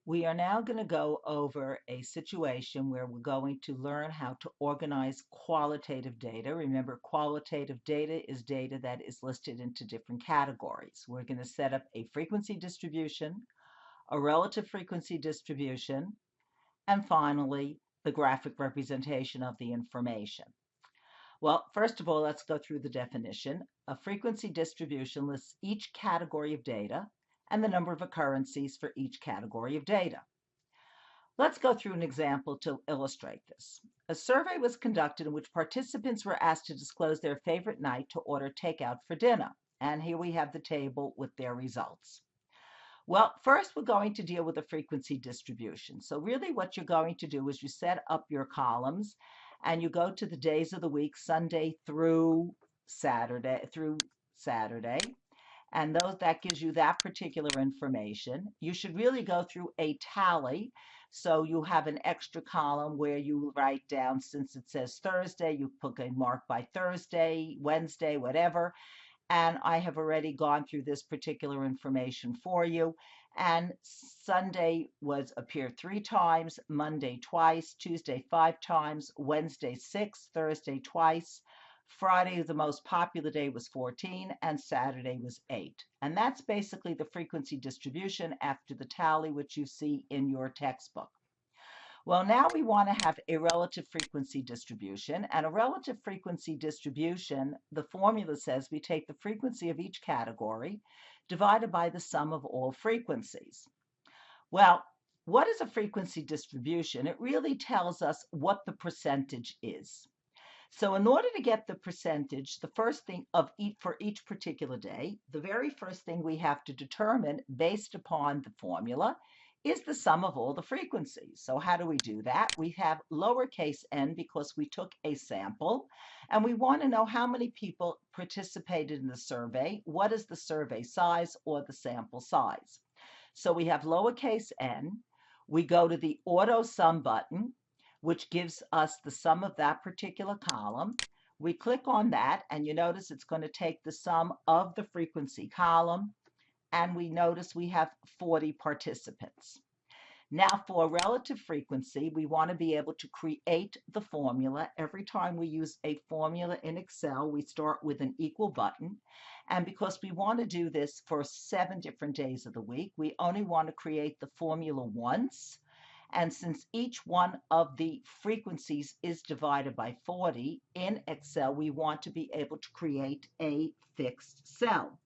We are now going to go over a situation where we're going to learn how to organize qualitative data. Remember, qualitative data is data that is listed into different categories. We're going to set up a frequency distribution, a relative frequency distribution, and finally, the graphic representation of the information. Well, first of all, let's go through the definition. A frequency distribution lists each category of data and the number of occurrences for each category of data. Let's go through an example to illustrate this. A survey was conducted in which participants were asked to disclose their favorite night to order takeout for dinner. And here we have the table with their results. Well, first we're going to deal with the frequency distribution. So really what you're going to do is you set up your columns and you go to the days of the week, Sunday through Saturday, and that gives you that particular information. You should really go through a tally. So you have an extra column where you write down, since it says Thursday, you put a mark by Thursday, Wednesday, whatever. And I have already gone through this particular information for you. And Sunday appeared 3 times, Monday twice, Tuesday 5 times, Wednesday 6, Thursday twice. Friday, the most popular day, was 14, and Saturday was 8. And that's basically the frequency distribution after the tally, which you see in your textbook. Well, now we want to have a relative frequency distribution. And a relative frequency distribution, the formula says we take the frequency of each category divided by the sum of all frequencies. Well, what is a frequency distribution? It really tells us what the percentage is. So in order to get the percentage, the first thing for each particular day, the very first thing we have to determine based upon the formula is the sum of all the frequencies. So how do we do that? We have lowercase n because we took a sample and we want to know how many people participated in the survey. What is the survey size or the sample size? So we have lowercase n. We go to the auto sum button, which gives us the sum of that particular column. We click on that and you notice it's going to take the sum of the frequency column, and we notice we have 40 participants. Now for relative frequency, we want to be able to create the formula. Every time we use a formula in Excel, we start with an equal button. And because we want to do this for 7 different days of the week, we only want to create the formula once. And since each one of the frequencies is divided by 40, in Excel, we want to be able to create a fixed cell.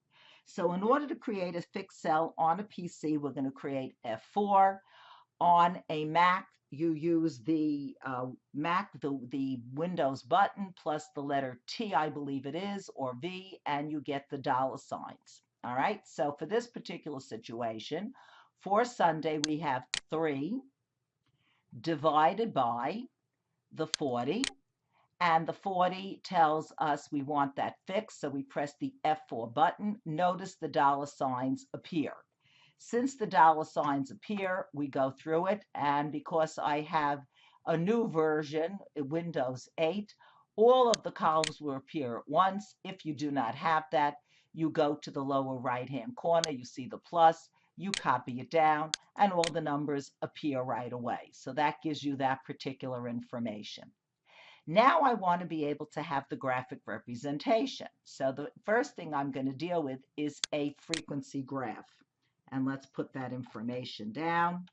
So in order to create a fixed cell on a PC, we're going to create F4. On a Mac, you use the the Windows button plus the letter T, I believe it is, or V, and you get the dollar signs. All right, so for this particular situation, for Sunday, we have 3 divided by the 40, and the 40 tells us we want that fixed, so we press the F4 button. Notice the dollar signs appear. Since the dollar signs appear, we go through it, and because I have a new version, Windows 8, all of the columns will appear at once. If you do not have that, you go to the lower right-hand corner, you see the plus, you copy it down, and all the numbers appear right away. So that gives you that particular information. Now I want to be able to have the graphic representation. So the first thing I'm going to deal with is a frequency graph. And let's put that information down.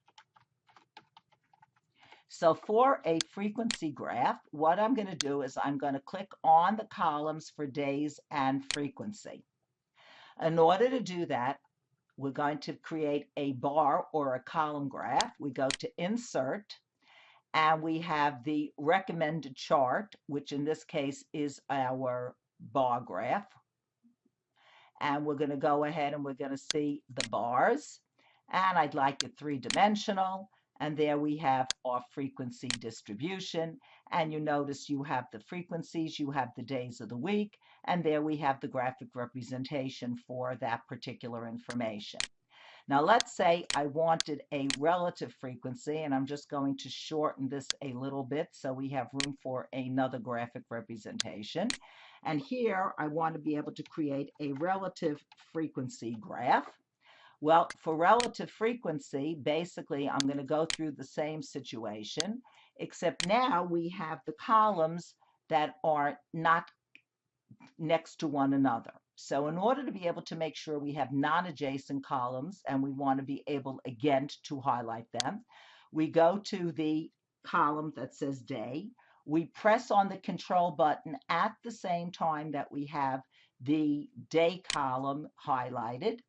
So for a frequency graph, what I'm going to do is I'm going to click on the columns for days and frequency. In order to do that, we're going to create a bar or a column graph. We go to Insert, and we have the recommended chart, which in this case is our bar graph. And we're going to go ahead and we're going to see the bars. And I'd like it 3-dimensional. And there we have our frequency distribution. And you notice you have the frequencies, you have the days of the week, and there we have the graphic representation for that particular information. Now let's say I wanted a relative frequency, and I'm just going to shorten this a little bit so we have room for another graphic representation. And here I want to be able to create a relative frequency graph. Well, for relative frequency, basically, I'm going to go through the same situation, except now we have the columns that are not next to one another. So in order to be able to make sure we have non-adjacent columns, and we want to be able, again, to highlight them, we go to the column that says day. We press on the control button at the same time that we have the day column highlighted.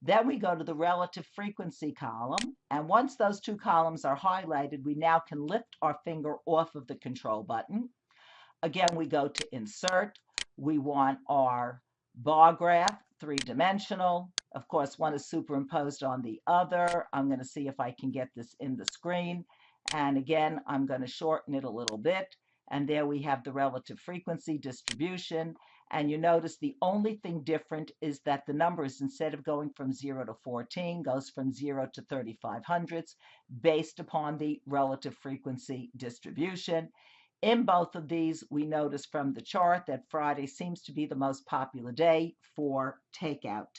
Then we go to the relative frequency column. And once those two columns are highlighted, we now can lift our finger off of the control button. Again, we go to insert. We want our bar graph, three-dimensional. Of course, one is superimposed on the other. I'm going to see if I can get this in the screen. And again, I'm going to shorten it a little bit. And there we have the relative frequency distribution. And you notice the only thing different is that the numbers, instead of going from 0 to 14, goes from 0 to 35 hundredths based upon the relative frequency distribution. In both of these, we notice from the chart that Friday seems to be the most popular day for takeout.